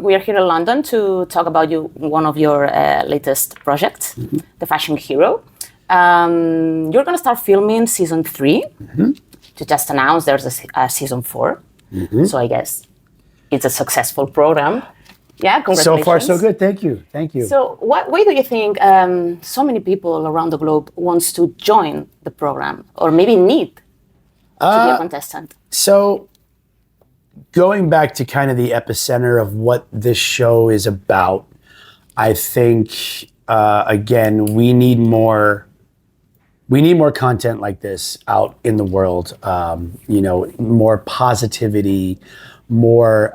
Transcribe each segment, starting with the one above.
we are here in London to talk about one of your latest projects, The Fashion Hero. You're going to start filming season 3. To just announce there's a season 4. So I guess it's a successful program. Yeah, congratulations. So far, so good. Thank you. Thank you. So why do you think so many people around the globe wants to join the program or maybe need to be a contestant? So going back to kind of the epicenter of what this show is about, I think, again, we need more content like this out in the world. More positivity, more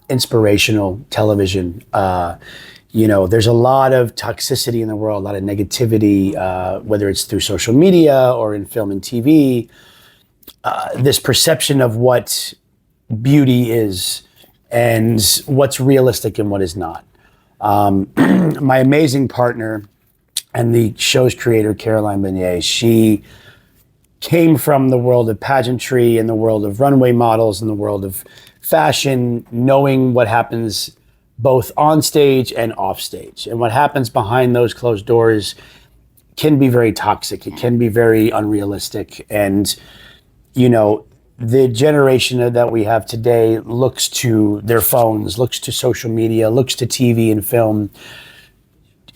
inspirational television. There's a lot of toxicity in the world, a lot of negativity, whether it's through social media or in film and TV. This perception of what beauty is and what's realistic and what is not. My amazing partner and the show's creator, Caroline Beignet, she came from the world of pageantry and the world of runway models and the world of fashion, knowing what happens both on stage and off stage. And what happens behind those closed doors can be very toxic. It can be very unrealistic. And, the generation that we have today looks to their phones, looks to social media, looks to TV and film,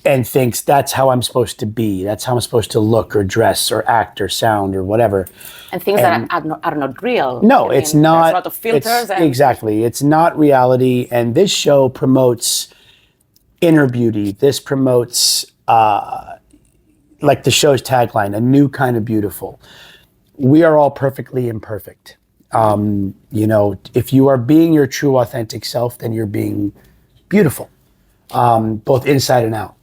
and thinks that's how I'm supposed to be. That's how I'm supposed to look or dress or act or sound or whatever. And things that are not real. No, it's not. There's a lot of filters. Exactly. It's not reality. And this show promotes inner beauty. This promotes, like the show's tagline, a new kind of beautiful. We are all perfectly imperfect. If you are being your true authentic self, then you're being beautiful, both inside and out.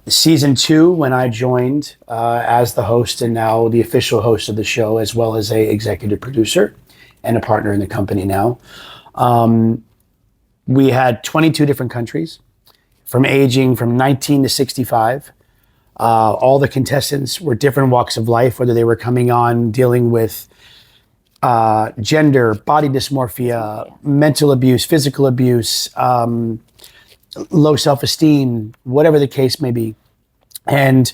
Season 2, when I joined as the host and now the official host of the show, as well as a executive producer and a partner in the company now, we had 22 different countries, from aging from 19 to 65. All the contestants were different walks of life, whether they were coming on dealing with gender, body dysmorphia, mental abuse, physical abuse, low self-esteem, whatever the case may be. And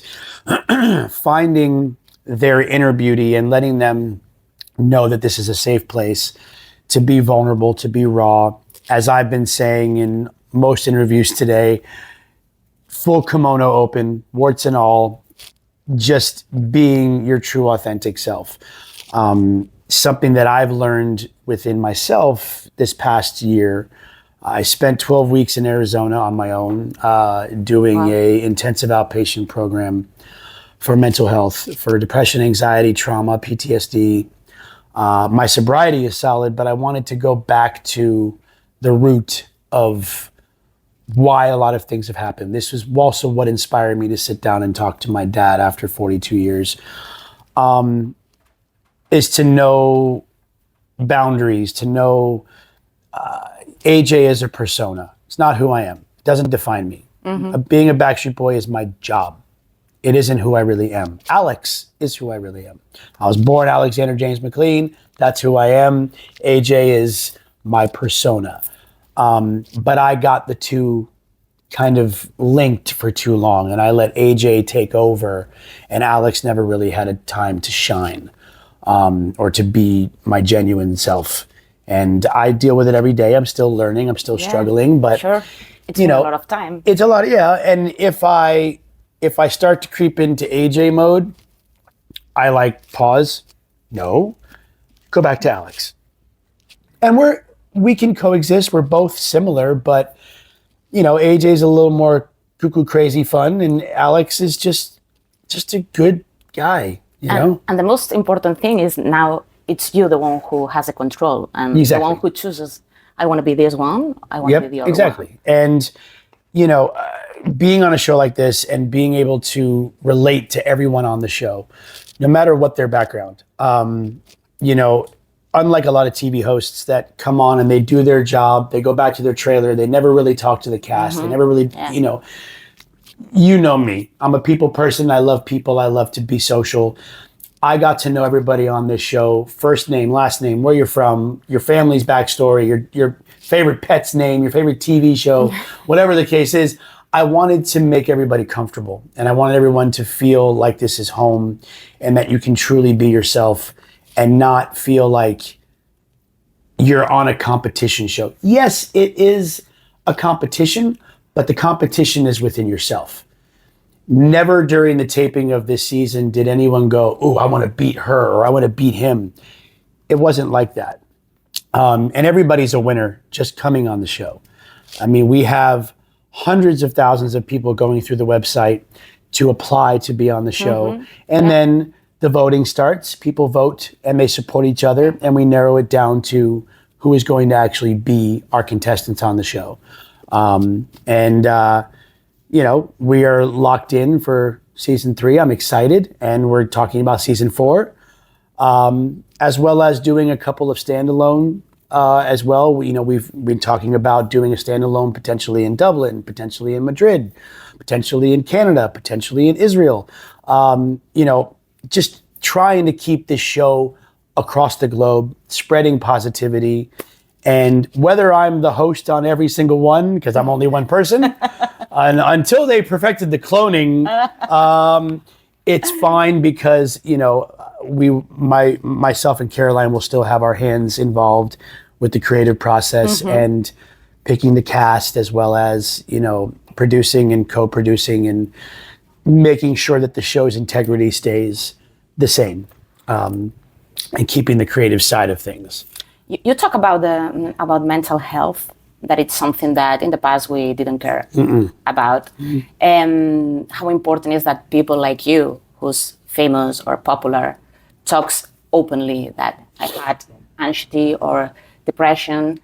finding their inner beauty and letting them know that this is a safe place to be vulnerable, to be raw. As I've been saying in most interviews today, full kimono open, warts and all, just being your true authentic self. Something that I've learned within myself this past year. I spent 12 weeks in Arizona on my own, doing a intensive outpatient program for mental health, for depression, anxiety, trauma, PTSD. My sobriety is solid, but I wanted to go back to the root of why a lot of things have happened. This was also what inspired me to sit down and talk to my dad after 42 years, is to know boundaries, to know AJ is a persona. It's not who I am. It doesn't define me. Being a Backstreet Boy is my job. It isn't who I really am. Alex is who I really am. I was born Alexander James McLean. That's who I am. AJ is my persona. But I got the two kind of linked for too long, and I let AJ take over, and Alex never really had a time to shine, or to be my genuine self. And I deal with it every day. I'm still learning. I'm still struggling, but sure. It's a lot of time. It's a lot, and if I start to creep into AJ mode, I pause, no, go back to Alex. And we can coexist. We're both similar, but AJ's a little more cuckoo crazy fun, and Alex is just a good guy, And the most important thing is now it's you, the one who has the control, and the one who chooses, I want to be this one, I want to be the other one. And, being on a show like this and being able to relate to everyone on the show, no matter what their background, unlike a lot of TV hosts that come on and they do their job, they go back to their trailer, they never really talk to the cast, they never really, me. I'm a people person. I love people. I love to be social. I got to know everybody on this show, first name, last name, where you're from, your family's backstory, your favorite pet's name, your favorite TV show, whatever the case is. I wanted to make everybody comfortable, and I wanted everyone to feel like this is home and that you can truly be yourself and not feel like you're on a competition show. Yes, it is a competition, but the competition is within yourself. Never during the taping of this season did anyone go, "Oh, I want to beat her," or "I want to beat him." It wasn't like that. And everybody's a winner just coming on the show. I mean, we have hundreds of thousands of people going through the website to apply to be on the show. And then the voting starts. People vote and they support each other. And we narrow it down to who is going to actually be our contestants on the show. We are locked in for season 3. I'm excited. And we're talking about season 4, as well as doing a couple of standalone as well. We've been talking about doing a standalone potentially in Dublin, potentially in Madrid, potentially in Canada, potentially in Israel. Just trying to keep this show across the globe, spreading positivity. And whether I'm the host on every single one, because I'm only one person, and until they perfected the cloning, it's fine because, myself and Caroline will still have our hands involved with the creative process and picking the cast, as well as, producing and co-producing and making sure that the show's integrity stays the same, and keeping the creative side of things. You talk about mental health, that it's something that in the past we didn't care about. How important is that people like you, who's famous or popular, talks openly that I had anxiety or depression.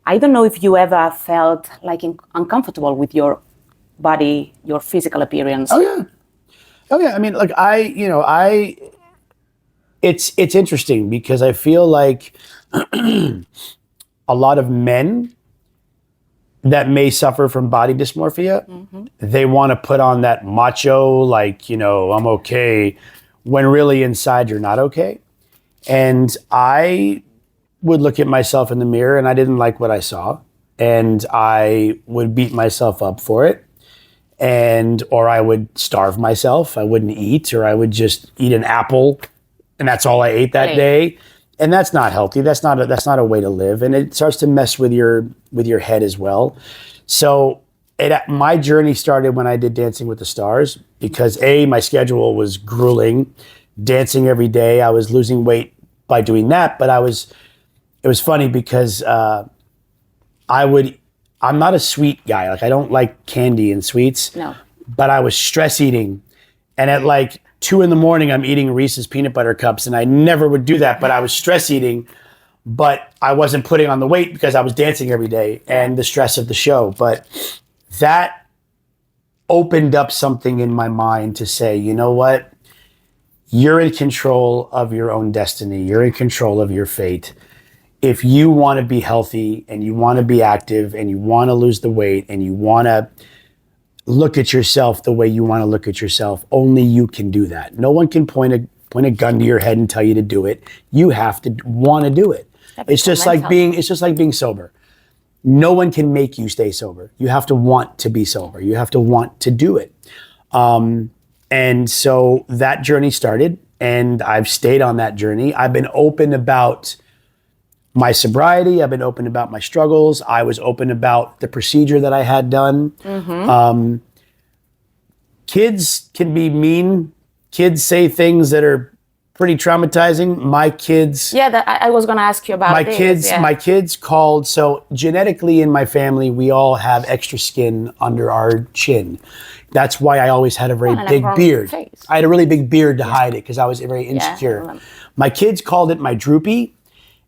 I don't know if you ever felt like uncomfortable with your body, your physical appearance. Oh yeah. I mean, like it's interesting because I feel like a lot of men that may suffer from body dysmorphia, they want to put on that macho, I'm okay, when really inside you're not okay. And I would look at myself in the mirror and I didn't like what I saw. And I would beat myself up for it. Or I would starve myself. I wouldn't eat, or I would just eat an apple and that's all I ate that day. And that's not healthy. That's not a way to live. And it starts to mess with your head as well. So my journey started when I did Dancing with the Stars, because my schedule was grueling, dancing every day. I was losing weight by doing that, but it was funny because I'm not a sweet guy. Like, I don't like candy and sweets. No. But I was stress eating. And at 2 a.m, I'm eating Reese's peanut butter cups, and I never would do that, but I was stress eating, but I wasn't putting on the weight because I was dancing every day and the stress of the show. But that opened up something in my mind to say, you know what? You're in control of your own destiny. You're in control of your fate. If you want to be healthy and you want to be active and you want to lose the weight and you want to look at yourself the way you want to look at yourself, only you can do that. No one can point a gun to your head and tell you to do it. You have to want to do it. It's just like being sober. No one can make you stay sober. You have to want to be sober. You have to want to do it. And so that journey started, and I've stayed on that journey. I've been open about my sobriety. I've been open about my struggles. I was open about the procedure that I had done. Kids can be mean. Kids say things that are pretty traumatizing. My kids... Yeah, I was going to ask you about My kids called... So genetically in my family, we all have extra skin under our chin. That's why I always had a very big beard. I had a really big beard to hide it because I was very insecure. My kids called it my droopy.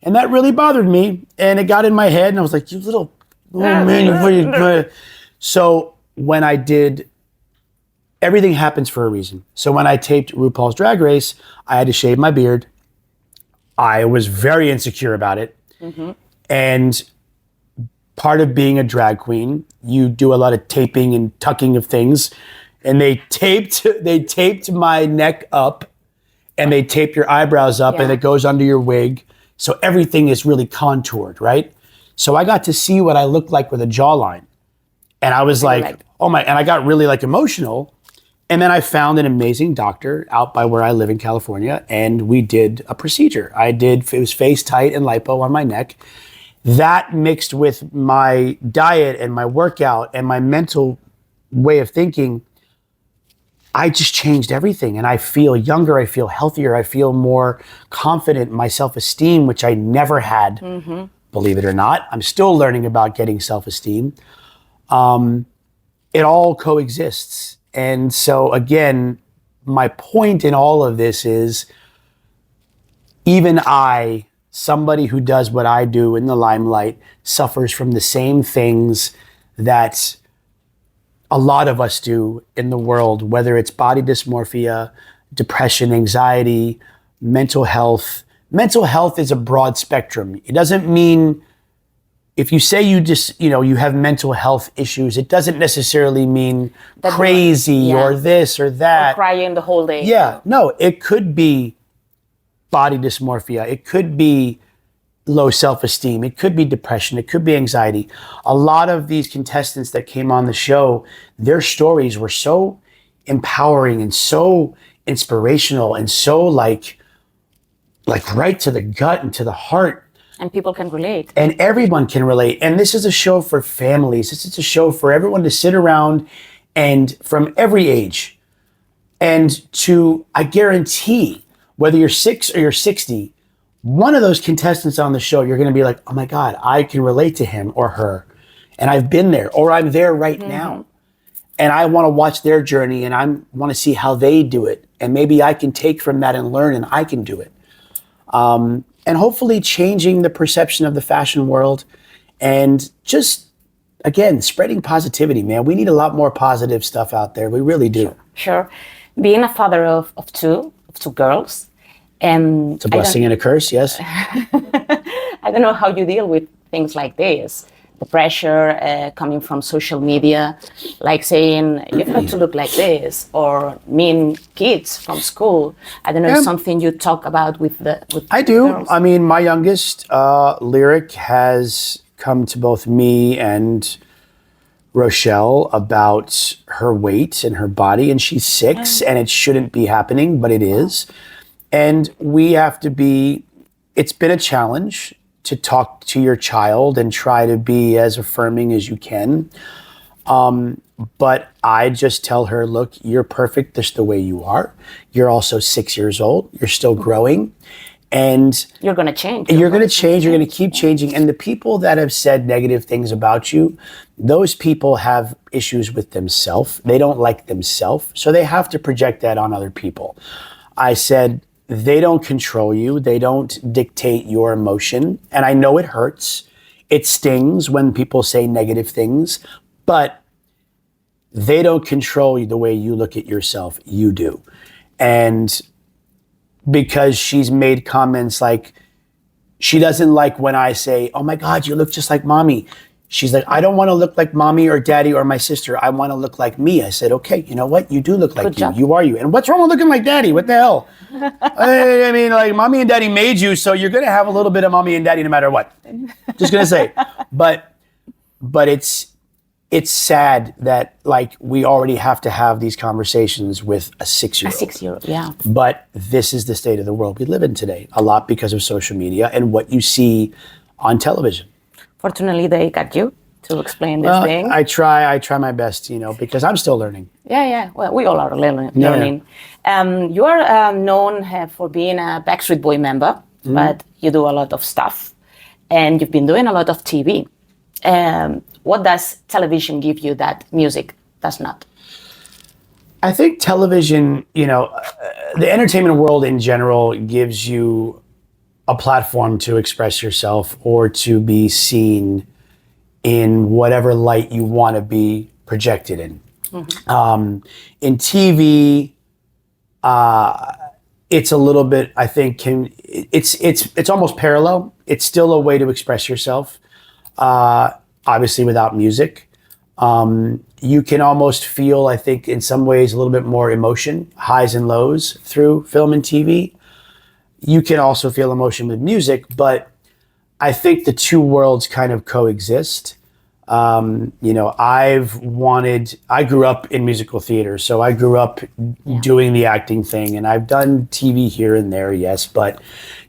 And that really bothered me, and it got in my head, and I was like, you little man. So when I did, everything happens for a reason. So when I taped RuPaul's Drag Race, I had to shave my beard. I was very insecure about it. And part of being a drag queen, you do a lot of taping and tucking of things. And they taped my neck up, and they tape your eyebrows up, and it goes under your wig. So everything is really contoured, right? So I got to see what I looked like with a jawline. And I was like, oh my, and I got really like emotional. And then I found an amazing doctor out by where I live in California, and we did a procedure. It was face tight and lipo on my neck. That mixed with my diet and my workout and my mental way of thinking, I just changed everything. And I feel younger, I feel healthier, I feel more confident in my self-esteem, which I never had, believe it or not. I'm still learning about getting self-esteem. It all coexists. And so again, my point in all of this is, even I, somebody who does what I do in the limelight, suffers from the same things that a lot of us do in the world, whether it's body dysmorphia, depression, anxiety, mental health. Mental health is a broad spectrum. It doesn't mean, if you say you have mental health issues, it doesn't necessarily mean that crazy or this or that. Or crying the whole day. Yeah, no, it could be body dysmorphia. It could be low self-esteem. It could be depression. It could be anxiety. A lot of these contestants that came on the show, their stories were so empowering and so inspirational and so like right to the gut and to the heart. And people can relate. And everyone can relate. And this is a show for families. This is a show for everyone to sit around, and from every age. And I guarantee, whether you're 6 or you're 60, one of those contestants on the show, you're going to be like, oh my God, I can relate to him or her. And I've been there, or I'm there right now. And I want to watch their journey, and I want to see how they do it. And maybe I can take from that and learn, and I can do it. And hopefully changing the perception of the fashion world, and just, again, spreading positivity, man. We need a lot more positive stuff out there. We really do. Sure. Being a father of two girls, and it's a blessing and a curse, yes. I don't know how you deal with things like this. The pressure coming from social media, like saying, you've got to look like this, or mean kids from school. I don't know, something you talk about with I do. girls. I mean, my youngest, Lyric, has come to both me and Rochelle about her weight and her body, and she's 6, and it shouldn't be happening, but it is. And we have to it's been a challenge to talk to your child and try to be as affirming as you can. But I just tell her, look, you're perfect just the way you are. You're also 6 years old. You're still growing. And you're going to change. You're going to change. You're going to keep changing. And the people that have said negative things about you, those people have issues with themselves. They don't like themselves. So they have to project that on other people. I said, they don't control you. They don't dictate your emotion. And I know it hurts. It stings when people say negative things, but they don't control you the way you look at yourself. You do. And because she's made comments like, she doesn't like when I say, oh my God, you look just like mommy. She's like, I don't want to look like mommy or daddy or my sister. I want to look like me. I said, okay, you know what? You do look like you. You are you. And what's wrong with looking like daddy? What the hell? I mean, like, mommy and daddy made you, so you're going to have a little bit of mommy and daddy no matter what. Just going to say. But it's sad that, like, we already have to have these conversations with a 6-year-old. A 6-year-old, yeah. But this is the state of the world we live in today, a lot because of social media and what you see on television. Fortunately, they got you to explain this thing. I try my best, because I'm still learning. Yeah. Well, we all are learning. Yeah. You are known for being a Backstreet Boy member, but you do a lot of stuff, and you've been doing a lot of TV. What does television give you that music does not? I think television, the entertainment world in general gives you a platform to express yourself or to be seen in whatever light you want to be projected in. In TV, it's a little bit, I think, it's almost parallel. It's still a way to express yourself, obviously without music. You can almost feel, I think, in some ways, a little bit more emotion, highs and lows through film and TV. You can also feel emotion with music, but I think the two worlds kind of coexist. I grew up in musical theater, so I grew up doing the acting thing, and I've done TV here and there, yes, but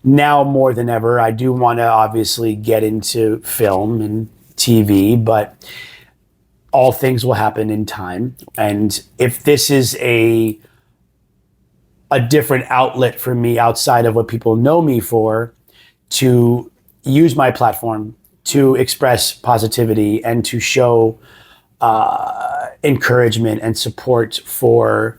now more than ever, I do want to obviously get into film and TV, but all things will happen in time. And if this is a different outlet for me outside of what people know me for, to use my platform to express positivity and to show encouragement and support for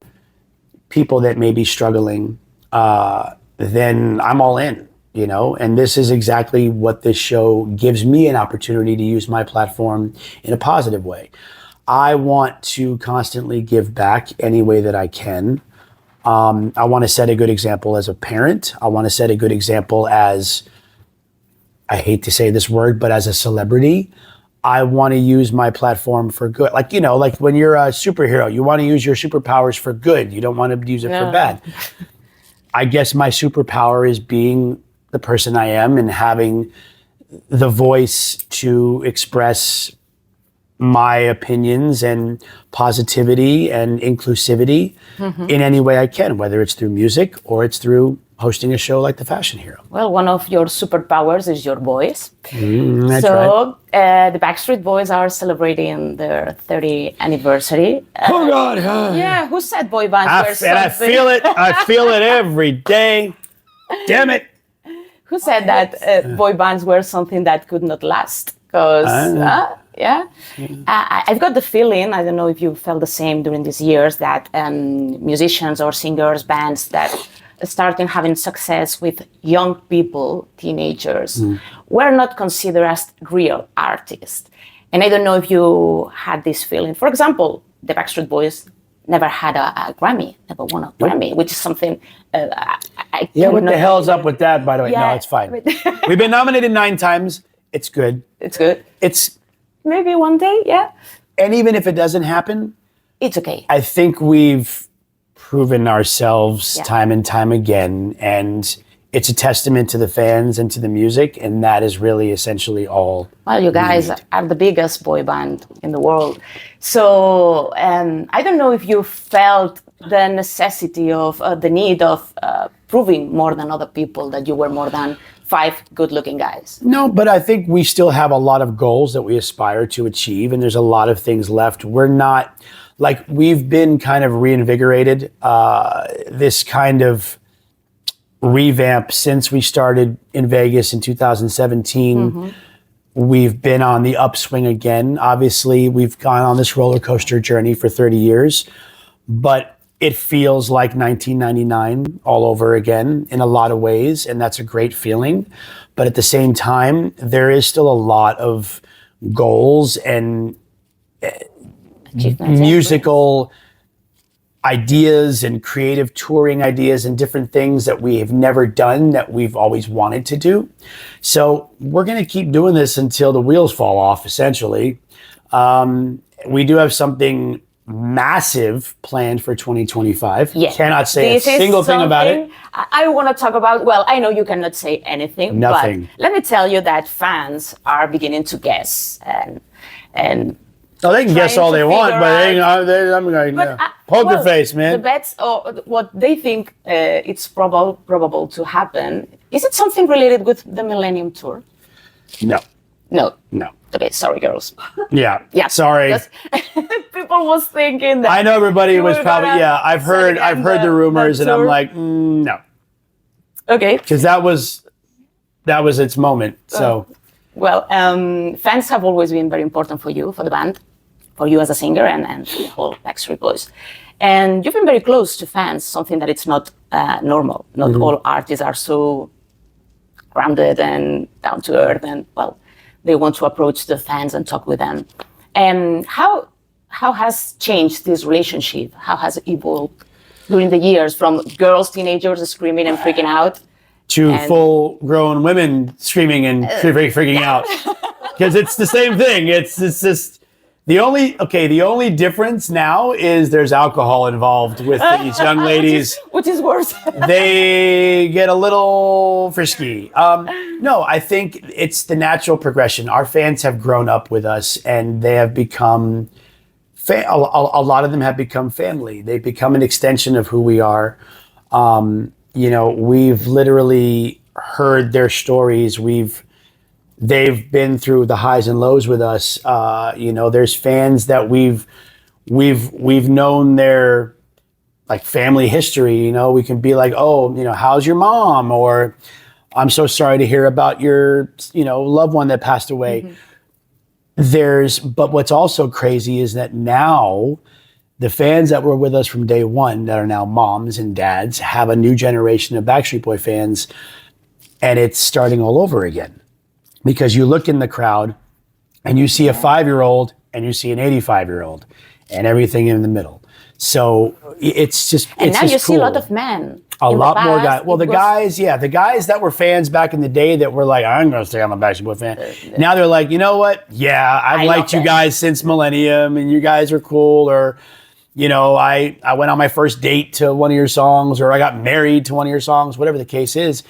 people that may be struggling, then I'm all in, and this is exactly what this show gives me an opportunity to use my platform in a positive way. I want to constantly give back any way that I can. I want to set a good example as a parent. I want to set a good example as, I hate to say this word, but as a celebrity. I want to use my platform for good. Like when you're a superhero, you want to use your superpowers for good. You don't want to use it for bad. I guess my superpower is being the person I am and having the voice to express my opinions and positivity and inclusivity in any way I can, whether it's through music or it's through hosting a show like The Fashion Hero. Well, one of your superpowers is your voice. That's right. The Backstreet Boys are celebrating their 30th anniversary. Oh God! Yeah, who said boy bands were something? And I feel it. I feel it every day. Damn it! Who said that boy bands were something that could not last? Because I've got the feeling, I don't know if you felt the same during these years, that musicians or singers, bands that starting having success with young people, teenagers, were not considered as real artists. And I don't know if you had this feeling. For example, the Backstreet Boys never had a Grammy, never won a Grammy, which is something what the hell's up with that, by the way? No, it's fine. We've been nominated 9 times. It's good. It's good. It's maybe one day, And even if it doesn't happen, it's okay. I think we've proven ourselves time and time again, and it's a testament to the fans and to the music, and that is really essentially all. Well, you guys are the biggest boy band in the world, so I don't know if you felt the necessity of the need of proving more than other people that you were more than 5 good-looking guys. No, but I think we still have a lot of goals that we aspire to achieve, and there's a lot of things left. We're not, we've been kind of reinvigorated, this kind of revamp since we started in Vegas in 2017. We've been on the upswing again. Obviously, we've gone on this roller coaster journey for 30 years, but it feels like 1999 all over again in a lot of ways, and that's a great feeling. But at the same time, there is still a lot of goals and musical ideas and creative touring ideas and different things that we have never done that we've always wanted to do. So we're going to keep doing this until the wheels fall off, essentially. We do have something massive planned for 2025. Cannot say a single thing about it. I want to talk about, well, I know you cannot say anything. Nothing. But let me tell you that fans are beginning to guess and they can guess all they want, but I'm going to poker face, man. The bets, or what they think it's probable to happen. Is it something related with the Millennium Tour? No. Okay, sorry, girls. Yeah. Sorry. People was thinking that. I know everybody was probably. I've heard the rumors, and I'm like, no. Okay. Because that was its moment. So. Well, fans have always been very important for you, for the band, for you as a singer, and the whole Backstreet Boys. And you've been very close to fans, something that it's not normal. Not all artists are so grounded and down to earth, and they want to approach the fans and talk with them. And how has changed this relationship? How has it evolved during the years from girls, teenagers screaming and freaking out to full-grown women screaming and freaking out? Because it's the same thing. It's just The only difference now is there's alcohol involved with these young ladies. Which is worse. They get a little frisky. No, I think it's the natural progression. Our fans have grown up with us, and they have become, a lot of them have become family. They've become an extension of who we are. We've literally heard their stories. They've been through the highs and lows with us. There's fans that we've known their like family history. We can be like, oh, how's your mom? Or I'm so sorry to hear about your, loved one that passed away. But what's also crazy is that now the fans that were with us from day one that are now moms and dads have a new generation of Backstreet Boy fans, and it's starting all over again. Because you look in the crowd and you see a 5-year-old and you see an 85-year-old and everything in the middle. So it's just and it's now just you see cool. a lot of men. A lot more guys. Well, the guys that were fans back in the day that were like, I'm going to say I'm a Backstreet Boy fan. Now they're like, you know what? Yeah, I've liked you guys since Millennium, and you guys are cool. Or, I went on my first date to one of your songs, or I got married to one of your songs, whatever the case is.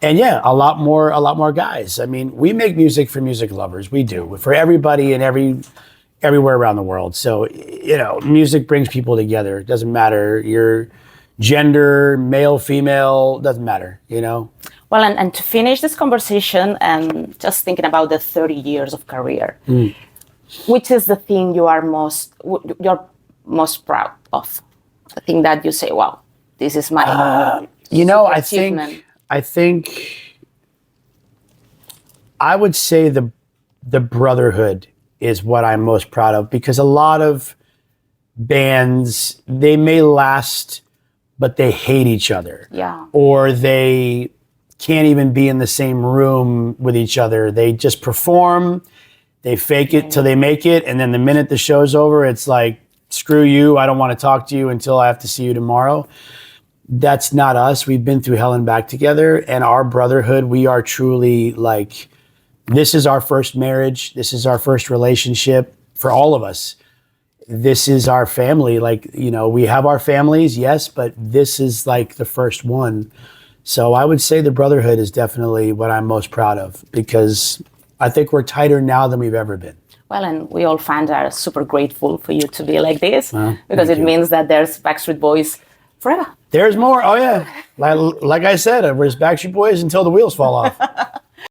And yeah, a lot more guys. I mean, we make music for music lovers. We do, for everybody and everywhere around the world. So, music brings people together. It doesn't matter your gender, male, female, doesn't matter, Well, and to finish this conversation, and just thinking about the 30 years of career, which is the thing you're most proud of? The thing that you say, wow, this is my achievement. I think I would say the brotherhood is what I'm most proud of, because a lot of bands, they may last, but they hate each other. Yeah. Or they can't even be in the same room with each other. They just perform, they fake it till they make it, and then the minute the show's over, it's like, screw you, I don't want to talk to you until I have to see you tomorrow. That's not us. We've been through hell and back together, and our brotherhood, we are truly like, this is our first marriage. This is our first relationship for all of us. This is our family. Like, we have our families, yes, but this is like the first one. So I would say the brotherhood is definitely what I'm most proud of, because I think we're tighter now than we've ever been. Well, and we all fans are super grateful for you to be like this, because it means that there's Backstreet Boys forever. There's more. Oh, yeah. Like I said, there's Backstreet Boys until the wheels fall off.